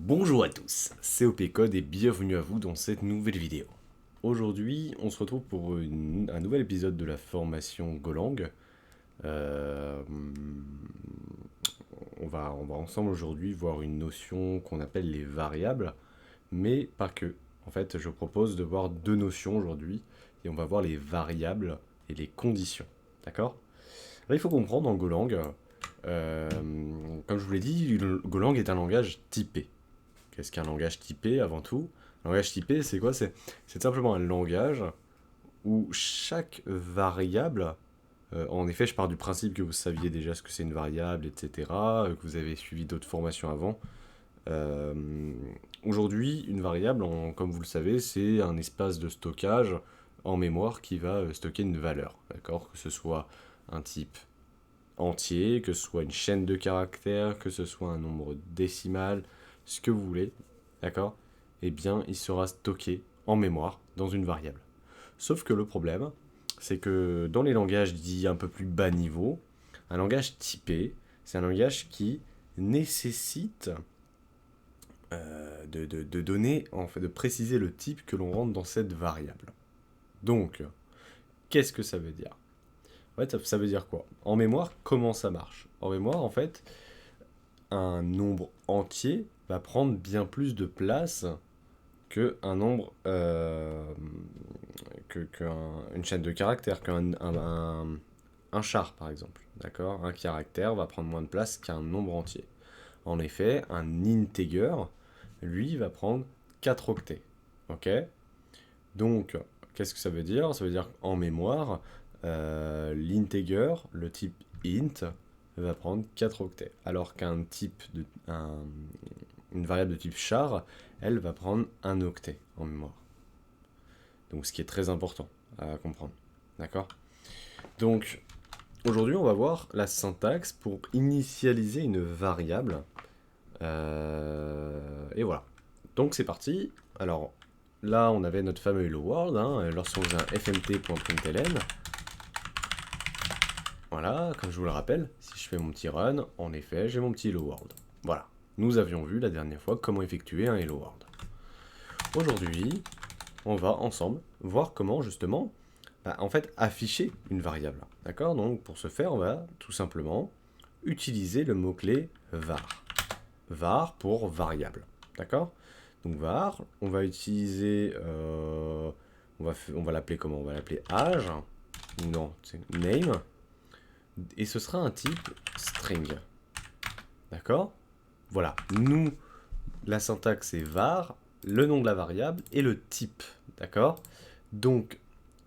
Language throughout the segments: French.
Bonjour à tous, c'est OP Code et bienvenue à vous dans cette nouvelle vidéo. Aujourd'hui, on se retrouve pour un nouvel épisode de la formation Golang. Euh, on va ensemble aujourd'hui voir une notion qu'on appelle les variables, mais pas que. En fait, je propose de voir deux notions aujourd'hui, et on va voir les variables et les conditions. D'accord? Là, il faut comprendre en Golang, euh, comme je vous l'ai dit, le Golang est un langage typé. Qu'est-ce qu'un langage typé avant tout? Un langage typé, c'est quoi? C'est simplement un langage où chaque variable, en effet, je pars du principe que vous saviez déjà ce que c'est une variable, etc., que vous avez suivi d'autres formations avant. Euh, Aujourd'hui, une variable, comme vous le savez, c'est un espace de stockage en mémoire qui va stocker une valeur, d'accord? Que ce soit un type entier, que ce soit une chaîne de caractères, que ce soit un nombre décimal, ce que vous voulez, d'accord? Eh bien, il sera stocké en mémoire dans une variable. Sauf que le problème, c'est que dans les langages dits un peu plus bas niveau, un langage typé, c'est un langage qui nécessite de donner, en fait, de préciser le type que l'on rentre dans cette variable. Donc, qu'est-ce que ça veut dire? En fait, ça veut dire quoi? En mémoire, comment ça marche? En mémoire, en fait, un nombre entier va prendre bien plus de place que un nombre, une chaîne de caractères, un char par exemple. D'accord? Un caractère va prendre moins de place qu'un nombre entier. En effet, un integer, lui, va prendre 4 octets. Ok? Donc, qu'est-ce que ça veut dire? Ça veut dire qu'en mémoire, l'integer, le type int, va prendre 4 octets. Alors une variable de type char, elle va prendre un octet en mémoire. Donc, ce qui est très important à comprendre. D'accord? Donc, aujourd'hui, on va voir la syntaxe pour initialiser une variable. Et voilà. Donc, c'est parti. Alors, là, on avait notre fameux hello world, hein, lorsqu'on faisait un fmt.println. Voilà, comme je vous le rappelle, si je fais mon petit run, en effet, j'ai mon petit hello world. Voilà. Nous avions vu la dernière fois comment effectuer un hello world. Aujourd'hui, on va ensemble voir comment justement, en fait, afficher une variable. D'accord? Donc, pour ce faire, on va tout simplement utiliser le mot-clé var. Var pour variable. D'accord? Donc var, on va utiliser, on va l'appeler comment? On va l'appeler âge, ou non, c'est name, et ce sera un type string. D'accord? Voilà, nous, la syntaxe c'est var, le nom de la variable et le type. D'accord? Donc,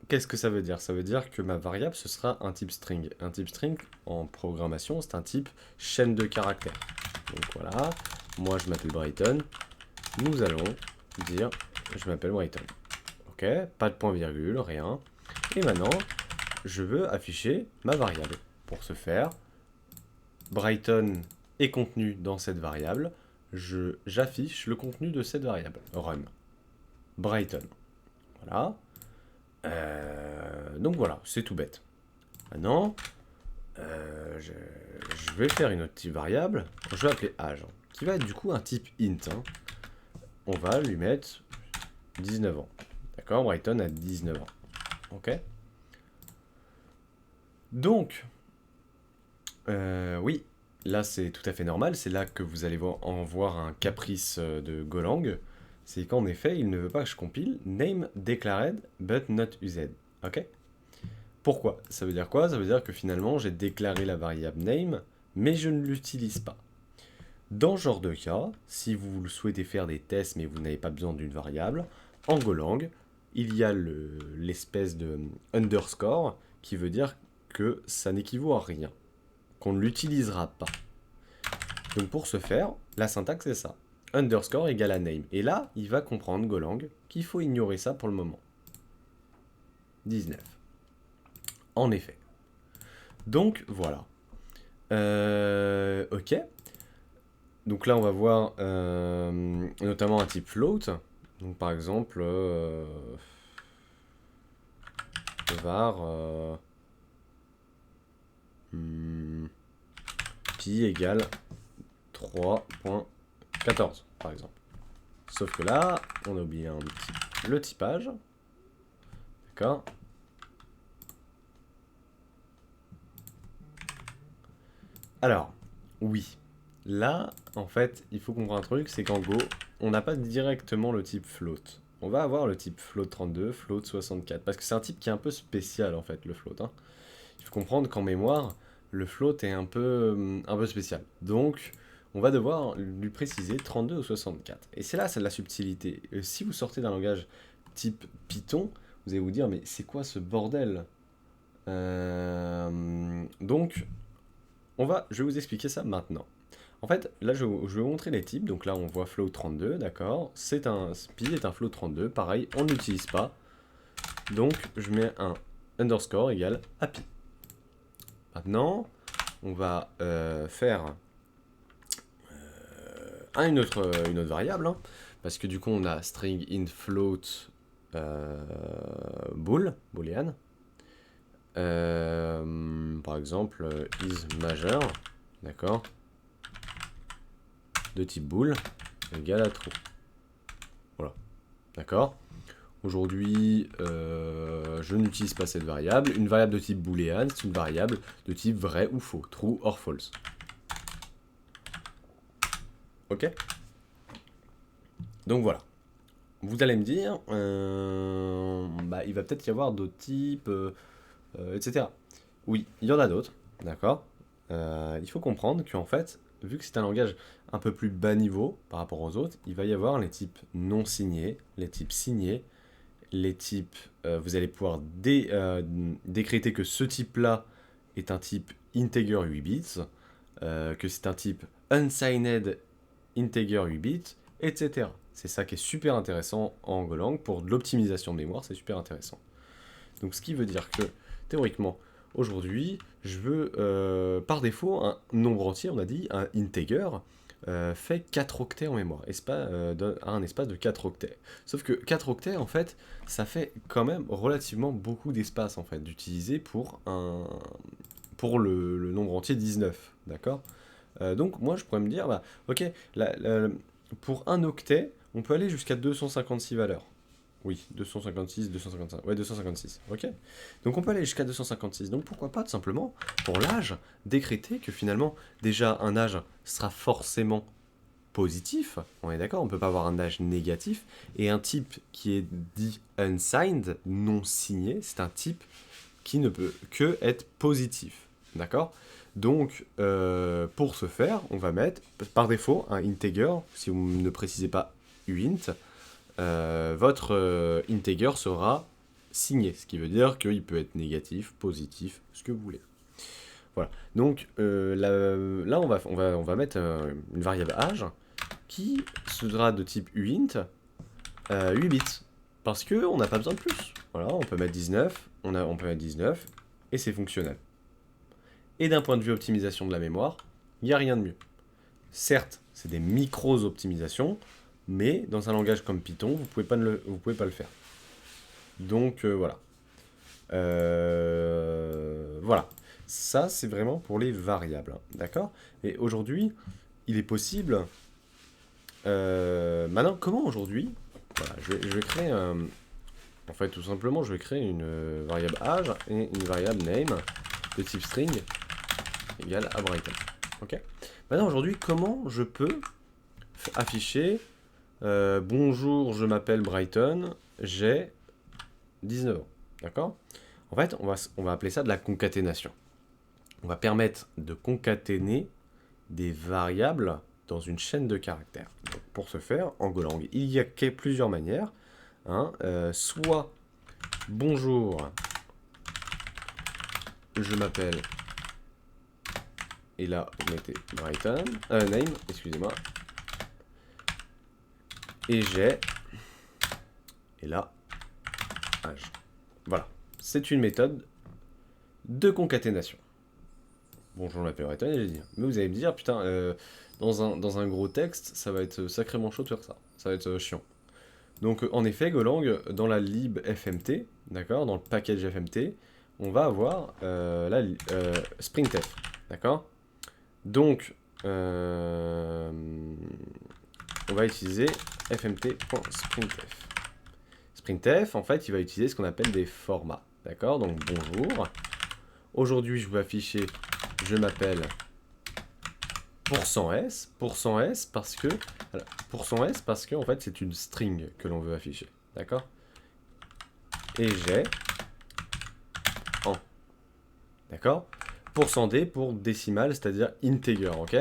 qu'est-ce que ça veut dire? Ça veut dire que ma variable, ce sera un type string. Un type string, en programmation, c'est un type chaîne de caractères. Donc voilà, moi je m'appelle Brighton, nous allons dire je m'appelle Brighton. Ok, pas de point virgule, rien. Et maintenant, je veux afficher ma variable. Pour ce faire, Brighton est contenu dans cette variable. J'affiche le contenu de cette variable. Run. Brighton. Voilà. Donc voilà, c'est tout bête. Maintenant, je vais faire une autre type variable. Je vais appeler âge, qui va être du coup un type int. On va lui mettre 19 ans. D'accord? Brighton a 19 ans. Ok? Donc, oui, là c'est tout à fait normal. C'est là que vous allez en voir un caprice de Golang. C'est qu'en effet, il ne veut pas que je compile name declared but not used. Ok? Pourquoi? Ça veut dire quoi? Ça veut dire que finalement, j'ai déclaré la variable name, mais je ne l'utilise pas. Dans ce genre de cas, si vous souhaitez faire des tests mais vous n'avez pas besoin d'une variable, en Golang, il y a l'espèce de underscore qui veut dire que ça n'équivaut à rien, qu'on ne l'utilisera pas. Donc pour ce faire, la syntaxe c'est ça. Underscore égale à name. Et là, il va comprendre Golang qu'il faut ignorer ça pour le moment. 19. En effet. Donc voilà. Ok. Donc là, on va voir notamment un type float. Donc par exemple, var pi égale 3.14. par exemple. Sauf que là, on a oublié le typage. D'accord. Alors, oui. Là, en fait, il faut comprendre un truc, c'est qu'en Go, on n'a pas directement le type float. On va avoir le type float 32, float 64, parce que c'est un type qui est un peu spécial, en fait, le float. Hein. Il faut comprendre qu'en mémoire, le float est un peu spécial. Donc, on va devoir lui préciser 32 ou 64. Et c'est là, c'est de la subtilité. Si vous sortez d'un langage type Python, vous allez vous dire, mais c'est quoi ce bordel? Donc, je vais vous expliquer ça maintenant. En fait, là, je vais vous montrer les types. Donc là, on voit float 32, d'accord. Pi est un float 32. Pareil, on n'utilise pas. Donc, je mets un underscore égale à pi. Maintenant, on va faire une autre variable. Hein, parce que du coup, on a string int float boolean. Par exemple, is major. D'accord, de type bool égale à true. Voilà. D'accord. Aujourd'hui, je n'utilise pas cette variable. Une variable de type boolean, c'est une variable de type vrai ou faux, true or false. Ok. Donc voilà. Vous allez me dire, il va peut-être y avoir d'autres types, etc. Oui, il y en a d'autres, d'accord. Il faut comprendre qu'en fait, vu que c'est un langage un peu plus bas niveau par rapport aux autres, il va y avoir les types non signés, les types signés, les types, vous allez pouvoir décréter que ce type-là est un type integer 8 bits, que c'est un type unsigned integer 8 bits, etc. C'est ça qui est super intéressant en Golang. Pour de l'optimisation de mémoire, c'est super intéressant. Donc ce qui veut dire que, théoriquement, aujourd'hui, je veux, par défaut, un nombre entier, on a dit, un integer, fait 4 octets en mémoire, a un espace de 4 octets. Sauf que 4 octets, en fait, ça fait quand même relativement beaucoup d'espace, en fait, d'utiliser pour le nombre entier 19, d'accord. Donc moi, je pourrais me dire, bah, ok, pour un octet, on peut aller jusqu'à 256 valeurs. Oui, 256, 255. Ouais, 256. Ok. Donc on peut aller jusqu'à 256. Donc pourquoi pas, tout simplement, pour l'âge, décréter que finalement, déjà, un âge sera forcément positif. On est d'accord, on ne peut pas avoir un âge négatif. Et un type qui est dit unsigned, non signé, c'est un type qui ne peut que être positif. D'accord. Donc, pour ce faire, on va mettre, par défaut, un integer, si vous ne précisez pas uint, votre integer sera signé, ce qui veut dire qu'il peut être négatif, positif, ce que vous voulez. Voilà. Donc là, on va mettre une variable âge qui sera de type uint 8 bits. Parce qu'on n'a pas besoin de plus. Voilà, on peut mettre 19, on peut mettre 19, et c'est fonctionnel. Et d'un point de vue optimisation de la mémoire, il n'y a rien de mieux. Certes, c'est des micro-optimisations, mais dans un langage comme Python, vous pouvez pas le faire. Donc voilà. Voilà. Ça, c'est vraiment pour les variables. Hein, d'accord. Et aujourd'hui, il est possible... maintenant, comment aujourd'hui... Voilà, je vais créer... en fait, tout simplement, je vais créer une variable âge et une variable name de type string égale à Brighton. Ok. Maintenant, aujourd'hui, comment je peux afficher bonjour, je m'appelle Brighton, j'ai 19 ans. D'accord. En fait, on va appeler ça de la concaténation. On va permettre de concaténer des variables dans une chaîne de caractères. Donc, pour ce faire, en Golang, il y a plusieurs manières. Hein, soit bonjour, je m'appelle, et là, vous mettez Brighton, name, excusez-moi, et j'ai, et là, âge. Voilà, c'est une méthode de concaténation. Bonjour, je m'appelle Brighton, et j'ai dit. Mais vous allez me dire, putain, dans un gros texte, ça va être sacrément chaud de faire ça. Ça va être chiant. Donc, en effet, Golang, dans la lib fmt, d'accord, dans le package fmt, on va avoir sprintf, d'accord. Donc, on va utiliser fmt.sprintf. Sprintf, en fait, il va utiliser ce qu'on appelle des formats. D'accord? Donc, bonjour. Aujourd'hui, je vais afficher, je m'appelle %s. %s parce que, alors, %s parce que, en fait, c'est une string que l'on veut afficher. D'accord? Et j'ai en. D'accord? %d pour décimal, c'est-à-dire integer, ok?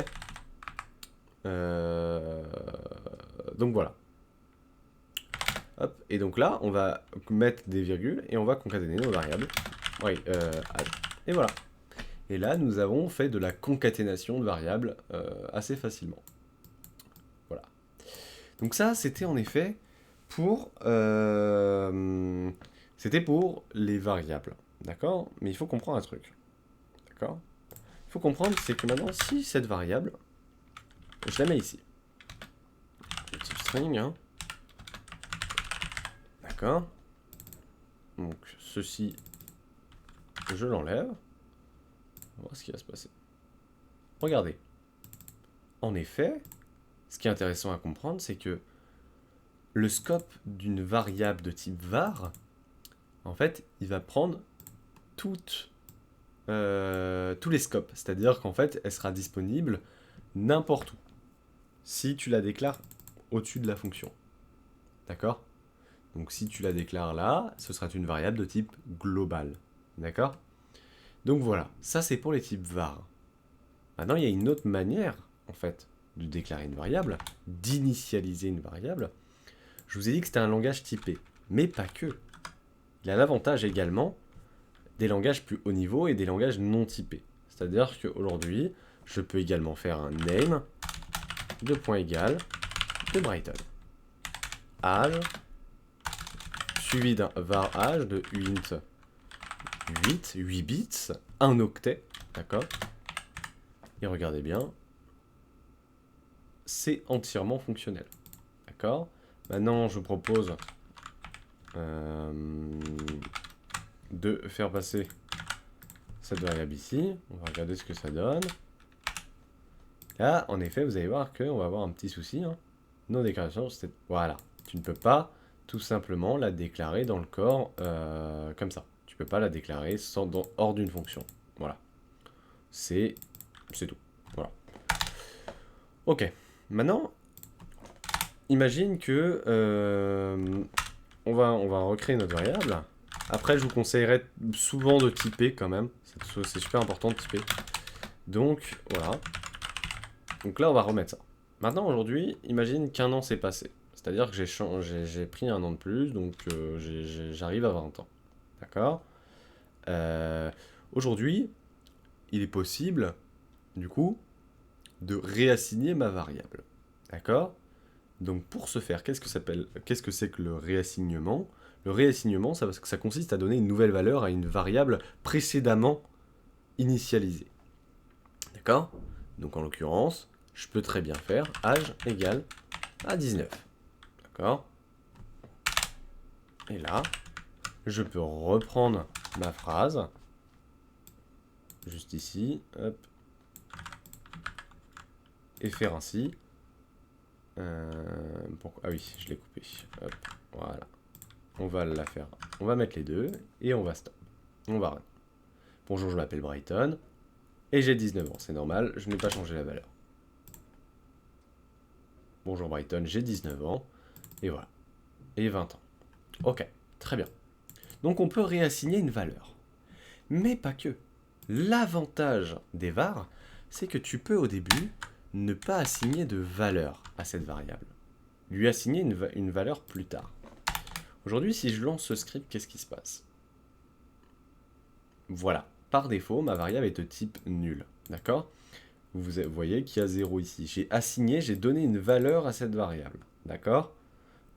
Donc voilà. Hop, et donc là, on va mettre des virgules et on va concaténer nos variables. Oui, et voilà. Et là, nous avons fait de la concaténation de variables assez facilement. Voilà. Donc ça, c'était en effet pour... c'était pour les variables. D'accord? Mais il faut comprendre un truc. D'accord? Il faut comprendre, c'est que maintenant, si cette variable, je la mets ici. Le type string, hein. D'accord? Donc, ceci, je l'enlève. On va voir ce qui va se passer. Regardez. En effet, ce qui est intéressant à comprendre, c'est que le scope d'une variable de type var, en fait, il va prendre tous les scopes. C'est-à-dire qu'en fait, elle sera disponible n'importe où, si tu la déclares au-dessus de la fonction. D'accord? Donc si tu la déclares là, ce sera une variable de type global. D'accord? Donc voilà, ça c'est pour les types var. Maintenant, il y a une autre manière, en fait, de déclarer une variable, d'initialiser une variable. Je vous ai dit que c'était un langage typé, mais pas que. Il y a l'avantage également des langages plus haut niveau et des langages non typés. C'est-à-dire qu'aujourd'hui, je peux également faire un name, de point égal, de Brighton. Âge, suivi d'un var âge de int 8 bits, 1 octet, d'accord? Et regardez bien, c'est entièrement fonctionnel, d'accord? Maintenant, je vous propose de faire passer cette variable ici. On va regarder ce que ça donne. Là, en effet, vous allez voir qu'on va avoir un petit souci. Hein. Non déclaration, c'est... Voilà. Tu ne peux pas tout simplement la déclarer dans le corps comme ça. Tu peux pas la déclarer hors d'une fonction. Voilà. C'est tout. Voilà. Ok. Maintenant, imagine que on va recréer notre variable. Après, je vous conseillerais souvent de typer quand même. C'est super important de typer. Donc, voilà. Donc là, on va remettre ça. Maintenant, aujourd'hui, imagine qu'un an s'est passé. C'est-à-dire que j'ai pris un an de plus, donc j'arrive à 20 ans. D'accord? Aujourd'hui, il est possible, du coup, de réassigner ma variable. D'accord? Donc pour ce faire, qu'est-ce que c'est que le réassignement? Le réassignement, ça consiste à donner une nouvelle valeur à une variable précédemment initialisée. D'accord? Donc en l'occurrence, je peux très bien faire âge égale à 19. D'accord? Et là, je peux reprendre ma phrase. Juste ici. Hop. Et faire ainsi. Ah oui, je l'ai coupé. Hop, voilà. On va la faire. On va mettre les deux et on va stop. On va run. Bonjour, je m'appelle Brighton. Et j'ai 19 ans, c'est normal, je n'ai pas changé la valeur. Bonjour Brighton, j'ai 19 ans. Et voilà. Et 20 ans. Ok, très bien. Donc on peut réassigner une valeur. Mais pas que. L'avantage des var, c'est que tu peux au début ne pas assigner de valeur à cette variable. Lui assigner une valeur plus tard. Aujourd'hui, si je lance ce script, qu'est-ce qui se passe? Voilà. Par défaut, ma variable est de type nul. D'accord? Vous voyez qu'il y a 0 ici. J'ai donné une valeur à cette variable. D'accord?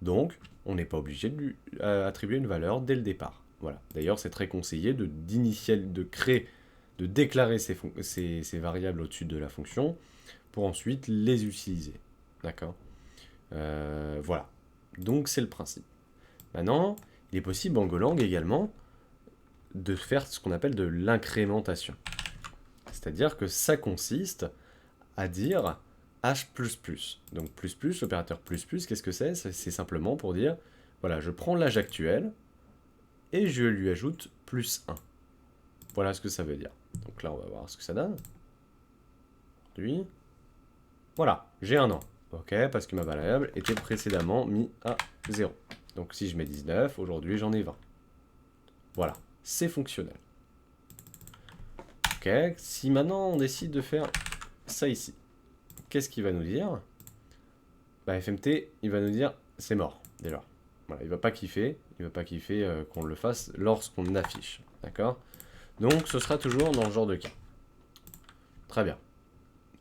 Donc, on n'est pas obligé de lui attribuer une valeur dès le départ. Voilà. D'ailleurs, c'est très conseillé de déclarer ces variables au-dessus de la fonction pour ensuite les utiliser. D'accord? Voilà. Donc, c'est le principe. Maintenant, il est possible en Golang également de faire ce qu'on appelle de l'incrémentation. C'est-à-dire que ça consiste à dire h++. Donc l'opérateur plus, qu'est-ce que c'est? C'est simplement pour dire, voilà, je prends l'âge actuel et je lui ajoute +1. Voilà ce que ça veut dire. Donc là, on va voir ce que ça donne. Aujourd'hui, voilà, j'ai 1 an. Ok, parce que ma variable était précédemment mise à 0. Donc si je mets 19, aujourd'hui j'en ai 20. Voilà, c'est fonctionnel. Ok, si maintenant on décide de faire ça ici, qu'est-ce qu'il va nous dire? Bah FMT, il va nous dire c'est mort déjà. Voilà, il va pas kiffer qu'on le fasse lorsqu'on affiche. D'accord? Donc ce sera toujours dans ce genre de cas. Très bien.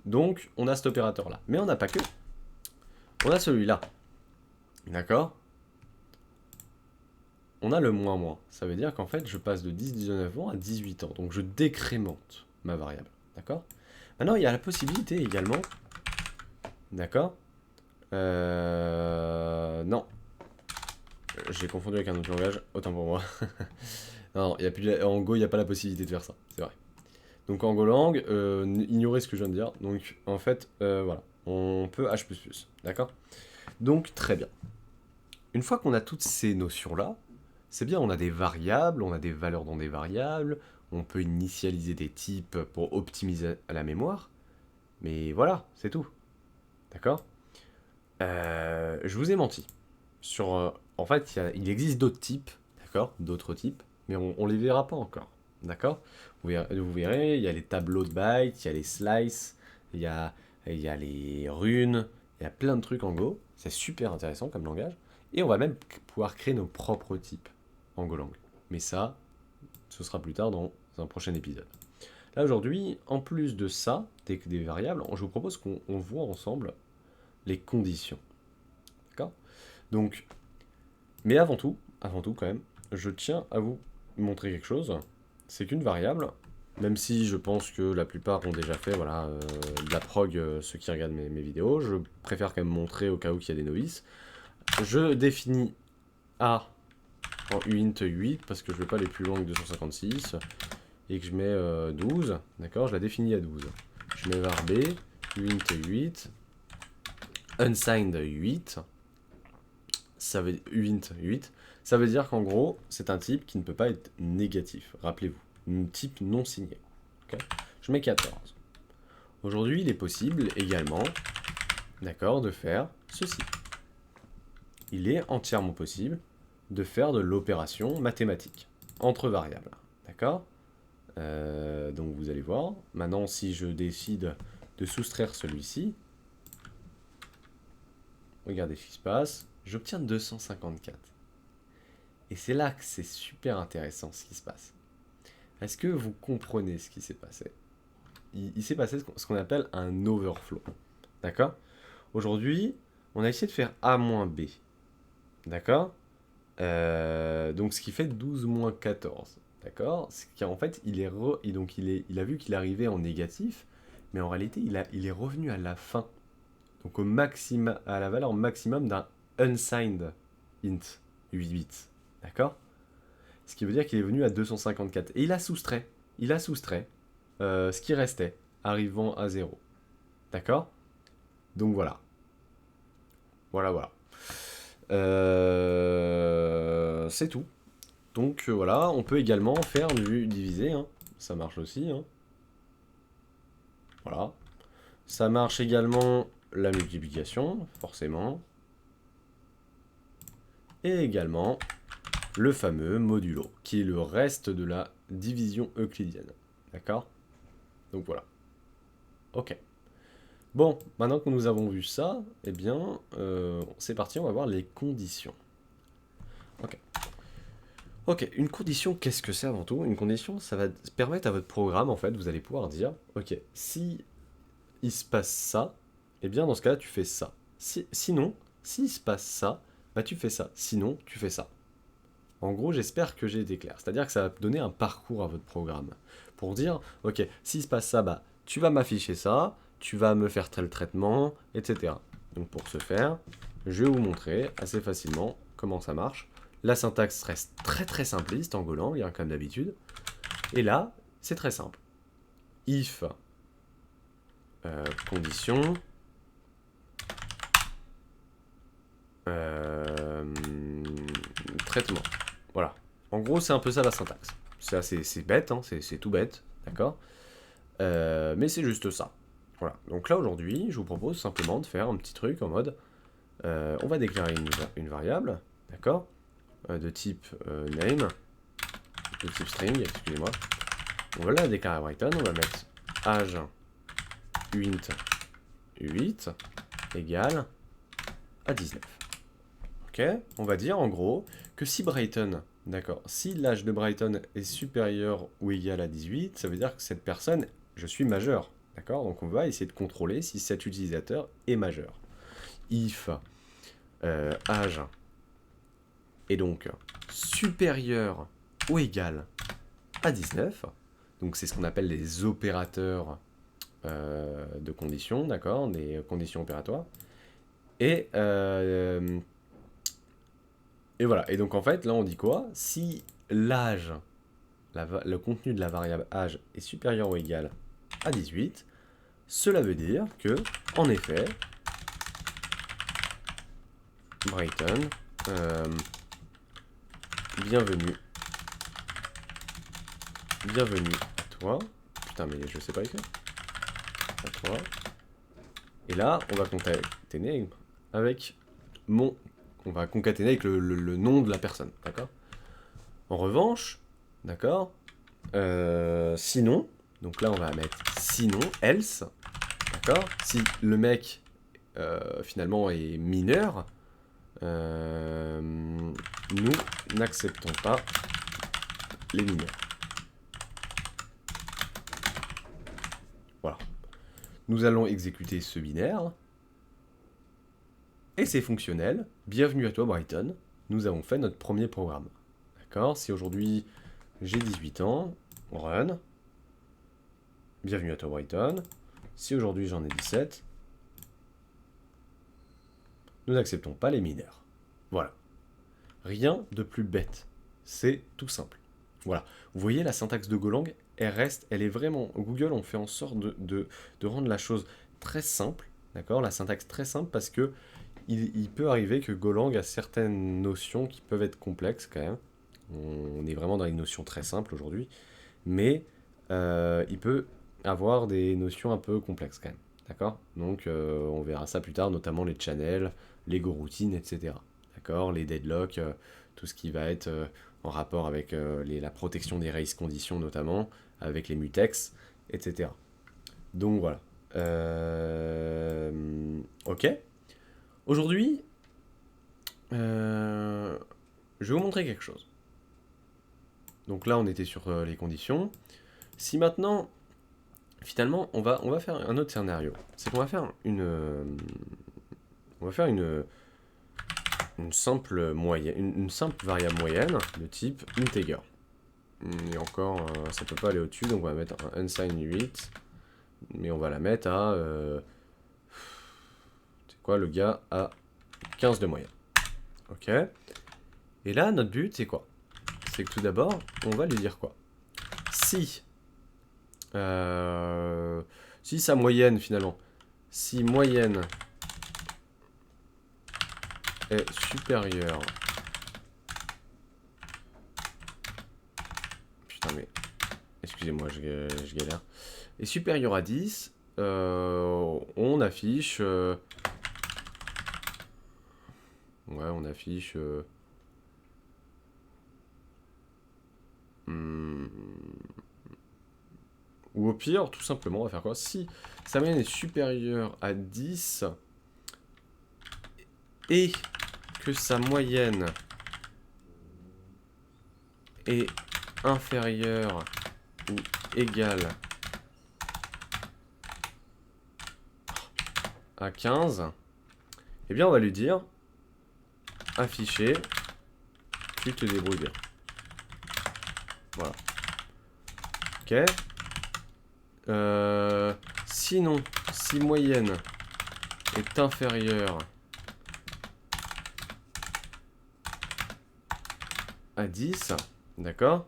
Donc on a cet opérateur là. Mais on n'a pas que. On a celui-là. D'accord? On a le moins. Ça veut dire qu'en fait je passe de 10-19 ans à 18 ans. Donc je décrémente ma variable. D'accord? Maintenant il y a la possibilité également. D'accord? Non. J'ai confondu avec un autre langage, autant pour moi. Non, y a plus en Go, il n'y a pas la possibilité de faire ça, c'est vrai. Donc en Golang, ignorez ce que je viens de dire. Donc en fait, voilà, on peut H++, d'accord? Donc très bien. Une fois qu'on a toutes ces notions-là, c'est bien, on a des variables, on a des valeurs dans des variables, on peut initialiser des types pour optimiser la mémoire, mais voilà, c'est tout, d'accord? Je vous ai menti. En fait, il existe d'autres types, d'accord? D'autres types, mais on les verra pas encore, d'accord? Vous verrez, il y a les tableaux de bytes, il y a les slices, il y a les runes, il y a plein de trucs en Go. C'est super intéressant comme langage. Et on va même pouvoir créer nos propres types en Golang. Mais ça, ce sera plus tard dans un prochain épisode. Là, aujourd'hui, en plus de ça, des variables, je vous propose qu'on voit ensemble les conditions. D'accord? Donc, mais avant tout quand même, je tiens à vous montrer quelque chose. C'est qu'une variable, même si je pense que la plupart ont déjà fait voilà, de la prog, ceux qui regardent mes vidéos, je préfère quand même montrer au cas où il y a des novices. Je définis A en uint 8 parce que je ne vais pas aller plus loin que 256 et que je mets 12, d'accord? Je la définis à 12. Je mets var b, uint 8, unsigned 8, ça veut uint 8, ça veut dire qu'en gros, c'est un type qui ne peut pas être négatif. Rappelez-vous, un type non signé. Okay, je mets 14. Aujourd'hui, il est possible également, d'accord, de faire ceci. Il est entièrement possible de faire de l'opération mathématique entre variables. D'accord? Donc vous allez voir. Maintenant, si je décide de soustraire celui-ci, regardez ce qui se passe. J'obtiens 254. Et c'est là que c'est super intéressant ce qui se passe. Est-ce que vous comprenez ce qui s'est passé? Il s'est passé ce qu'on appelle un overflow. D'accord? Aujourd'hui, on a essayé de faire A moins B. D'accord? Donc ce qui fait 12 moins 14. D'accord? En fait, il a vu qu'il arrivait en négatif, mais en réalité, il est revenu à la fin. Donc à la valeur maximum d'un unsigned int 8 bits. D'accord? Ce qui veut dire qu'il est venu à 254. Et il a soustrait ce qui restait, arrivant à 0. D'accord? Donc voilà. Voilà. C'est tout. Donc voilà, on peut également faire du divisé. Hein. Ça marche aussi. Hein. Voilà. Ça marche également la multiplication, forcément. Et également le fameux modulo, qui est le reste de la division euclidienne. D'accord? Donc voilà. Ok. Bon, maintenant que nous avons vu ça, eh bien, c'est parti, on va voir les conditions. Ok, une condition, qu'est-ce que c'est avant tout? Une condition, ça va permettre à votre programme, en fait, vous allez pouvoir dire, ok, si il se passe ça, eh bien, dans ce cas-là, tu fais ça. Sinon, s'il se passe ça, bah tu fais ça. Sinon, tu fais ça. En gros, j'espère que j'ai été clair. C'est-à-dire que ça va donner un parcours à votre programme. Pour dire, ok, s'il se passe ça, bah, tu vas m'afficher ça, tu vas me faire tel traitement, etc. Donc pour ce faire, je vais vous montrer assez facilement comment ça marche. La syntaxe reste très simpliste en Golang, hein, comme d'habitude. Et là, c'est très simple. If condition traitement. Voilà. En gros, c'est un peu ça la syntaxe. C'est bête, hein, c'est tout bête, d'accord. Mais c'est juste ça. Voilà. Donc là, aujourd'hui, je vous propose simplement de faire un petit truc en mode... on va déclarer une variable, d'accord, de type name, de type string, excusez-moi. On va la déclarer à Brighton, on va mettre age int 8 égale à 19. Ok, on va dire en gros que si Brighton, d'accord, si l'âge de Brighton est supérieur ou égal à 18, ça veut dire que cette personne, je suis majeur, d'accord. Donc on va essayer de contrôler si cet utilisateur est majeur. If âge est donc supérieur ou égal à 19, donc c'est ce qu'on appelle les opérateurs de conditions, d'accord, des conditions opératoires. Et voilà. Et donc en fait, là on dit quoi? Si l'âge, le contenu de la variable âge est supérieur ou égal à 18, cela veut dire que, en effet, Brighton, bienvenue à toi. Putain, mais je sais pas écrire. À toi. Et là, on va concaténer avec mon... On va concaténer avec le nom de la personne, d'accord. En revanche, d'accord, sinon, donc là on va mettre sinon, else, d'accord, si le mec finalement est mineur, nous n'acceptons pas les mineurs. Voilà. Nous allons exécuter ce binaire. Et c'est fonctionnel. Bienvenue à toi Brighton. Nous avons fait notre premier programme. D'accord. Si aujourd'hui j'ai 18 ans, run. Bienvenue à toi Brighton. Si aujourd'hui j'en ai 17, nous n'acceptons pas les mineurs. Voilà. Rien de plus bête. C'est tout simple. Voilà. Vous voyez la syntaxe de Golang, elle est vraiment... Google ont fait en sorte de rendre la chose très simple. D'accord. La syntaxe très simple parce que il peut arriver que Golang a certaines notions qui peuvent être complexes quand même. On est vraiment dans une notion très simple aujourd'hui. Mais il peut avoir des notions un peu complexes quand même. D'accord. Donc on verra ça plus tard, notamment les channels, les goroutines, etc. D'accord. Les deadlocks, tout ce qui va être en rapport avec la protection des race conditions notamment, avec les mutex, etc. Donc voilà. Ok. Aujourd'hui, je vais vous montrer quelque chose. Donc là, on était sur les conditions. Si maintenant, finalement, on va faire un autre scénario. C'est qu'on va faire une simple moyenne, une simple variable moyenne de type integer. Et encore, ça peut pas aller au-dessus, donc on va mettre un unsigned 8, mais on va la mettre à... c'est quoi, le gars a 15 de moyenne. Ok. Et là, notre but, c'est quoi? C'est que tout d'abord, on va lui dire quoi? Si sa moyenne, finalement, si moyenne est supérieure... Putain, mais... Excusez-moi, je galère. Est supérieure à 10, on affiche... Ouais, on affiche... Ou au pire, tout simplement, on va faire quoi? Si sa moyenne est supérieure à 10 et que sa moyenne est inférieure ou égale à 15, eh bien on va lui dire afficher, tu te débrouilles bien. Voilà. Ok. Sinon, si moyenne est inférieure à 10, d'accord,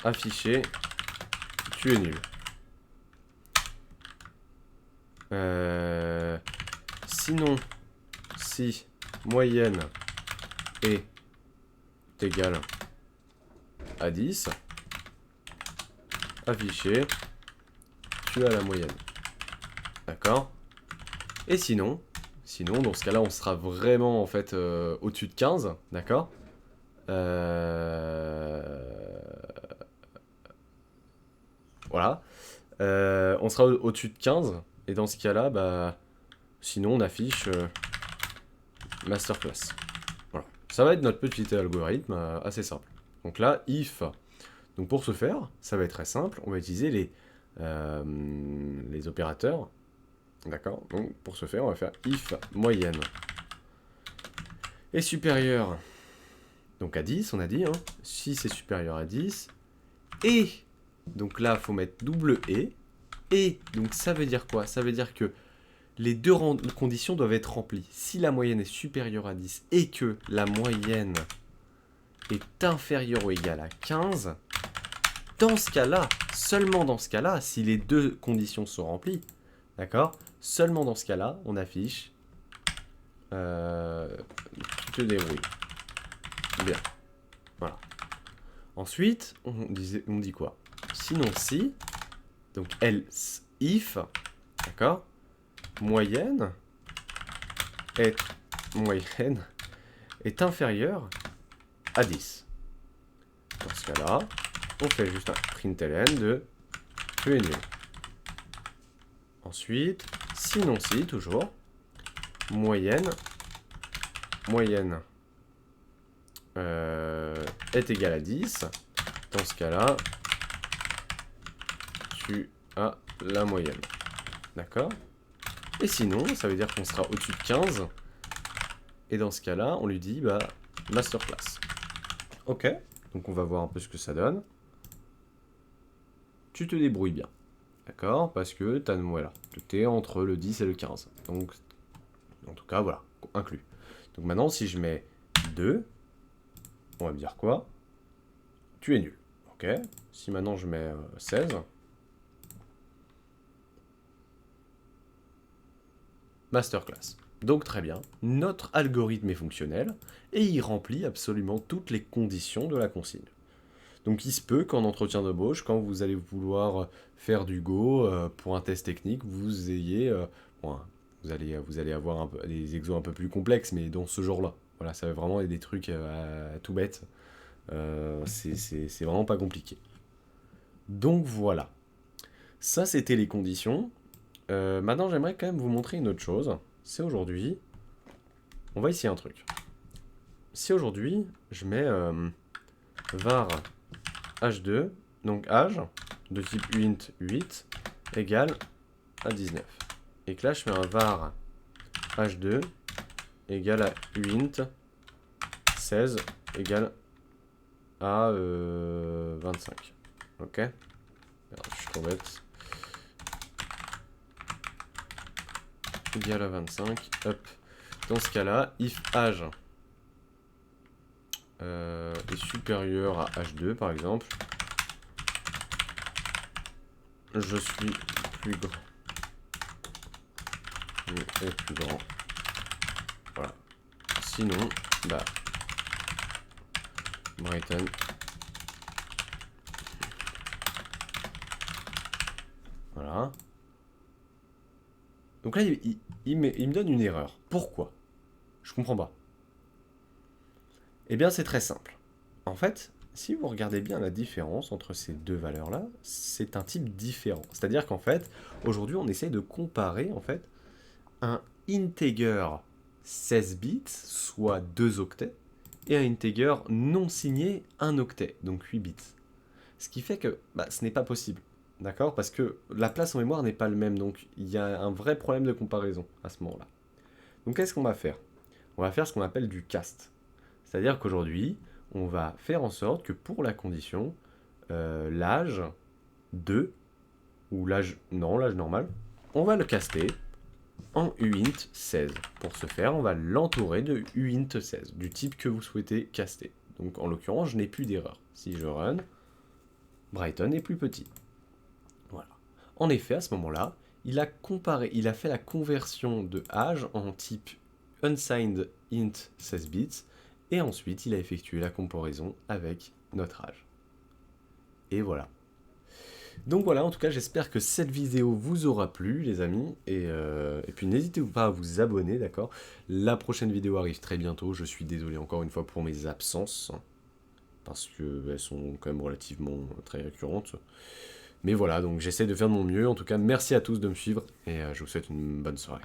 afficher, tu es nul. Sinon, si moyenne est égal à 10. Affiché. Tu as la moyenne. D'accord? Et sinon, dans ce cas-là, on sera vraiment en fait au-dessus de 15. D'accord? Voilà. On sera au-dessus de 15. Et dans ce cas-là, bah, sinon on affiche masterclass. Voilà. Ça va être notre petit algorithme assez simple. Donc là, if. Donc pour ce faire, ça va être très simple. On va utiliser les opérateurs. D'accord? Donc pour ce faire, on va faire if moyenne est supérieur donc à 10, on a dit. Hein. Si c'est supérieur à 10. Et, donc là, il faut mettre double et. Et, donc ça veut dire quoi? Ça veut dire que les deux conditions doivent être remplies. Si la moyenne est supérieure à 10 et que la moyenne est inférieure ou égale à 15, dans ce cas-là, seulement dans ce cas-là, si les deux conditions sont remplies, d'accord? Seulement dans ce cas-là, on affiche tu te débrouilles. Bien. Voilà. Ensuite, on dit quoi? Sinon si, donc else if, d'accord? Moyenne est inférieure à 10. Dans ce cas-là, on fait juste un println de tu es nul. Ensuite, sinon si, toujours, moyenne est égale à 10. Dans ce cas-là, tu as la moyenne. D'accord? Et sinon, ça veut dire qu'on sera au-dessus de 15. Et dans ce cas-là, on lui dit, bah, masterclass. Ok. Donc on va voir un peu ce que ça donne. Tu te débrouilles bien. D'accord? Parce que t'es entre le 10 et le 15. Donc, en tout cas, voilà, inclus. Donc maintenant, si je mets 2, on va me dire quoi? Tu es nul. Ok. Si maintenant je mets 16, masterclass. Donc très bien, notre algorithme est fonctionnel et il remplit absolument toutes les conditions de la consigne. Donc il se peut qu'en entretien d'embauche, quand vous allez vouloir faire du Go pour un test technique, vous ayez... vous allez avoir des exos un peu plus complexes, mais dans ce genre-là. Voilà, ça va vraiment être des trucs tout bêtes. C'est vraiment pas compliqué. Donc voilà. Ça, c'était les conditions. Maintenant, j'aimerais quand même vous montrer une autre chose. C'est aujourd'hui... On va essayer un truc. Si aujourd'hui, je mets var h2, donc âge, de type int 8, égale à 19. Et que là, je fais un var h2 égale à int 16 égale à 25. Ok? Alors, je suis trop bête. Égale à 25. Hop. Dans ce cas-là, if âge est supérieur à h2, par exemple, je suis plus grand. Et plus grand. Voilà. Sinon, bah, Brighton. Voilà. Donc là, il me donne une erreur. Pourquoi? Je comprends pas. Eh bien, c'est très simple. En fait, si vous regardez bien la différence entre ces deux valeurs-là, c'est un type différent. C'est-à-dire qu'en fait, aujourd'hui, on essaye de comparer en fait un integer 16 bits, soit 2 octets, et un integer non signé 1 octet, donc 8 bits. Ce qui fait que ce n'est pas possible. D'accord? Parce que la place en mémoire n'est pas le même, donc il y a un vrai problème de comparaison à ce moment-là. Donc qu'est-ce qu'on va faire? On va faire ce qu'on appelle du cast. C'est-à-dire qu'aujourd'hui, on va faire en sorte que pour la condition, l'âge 2, ou l'âge normal, on va le caster en uint 16. Pour ce faire, on va l'entourer de uint 16, du type que vous souhaitez caster. Donc en l'occurrence, je n'ai plus d'erreur. Si je run, Brighton est plus petit. Voilà. En effet, à ce moment-là, il a fait la conversion de âge en type unsigned int 16 bits Et ensuite, il a effectué la comparaison avec notre âge. Et voilà. Donc voilà, en tout cas, j'espère que cette vidéo vous aura plu, les amis. Et puis n'hésitez pas à vous abonner, d'accord? La prochaine vidéo arrive très bientôt. Je suis désolé encore une fois pour mes absences, parce qu'elles sont quand même relativement très récurrentes. Mais voilà, donc j'essaie de faire de mon mieux. En tout cas, merci à tous de me suivre, et je vous souhaite une bonne soirée.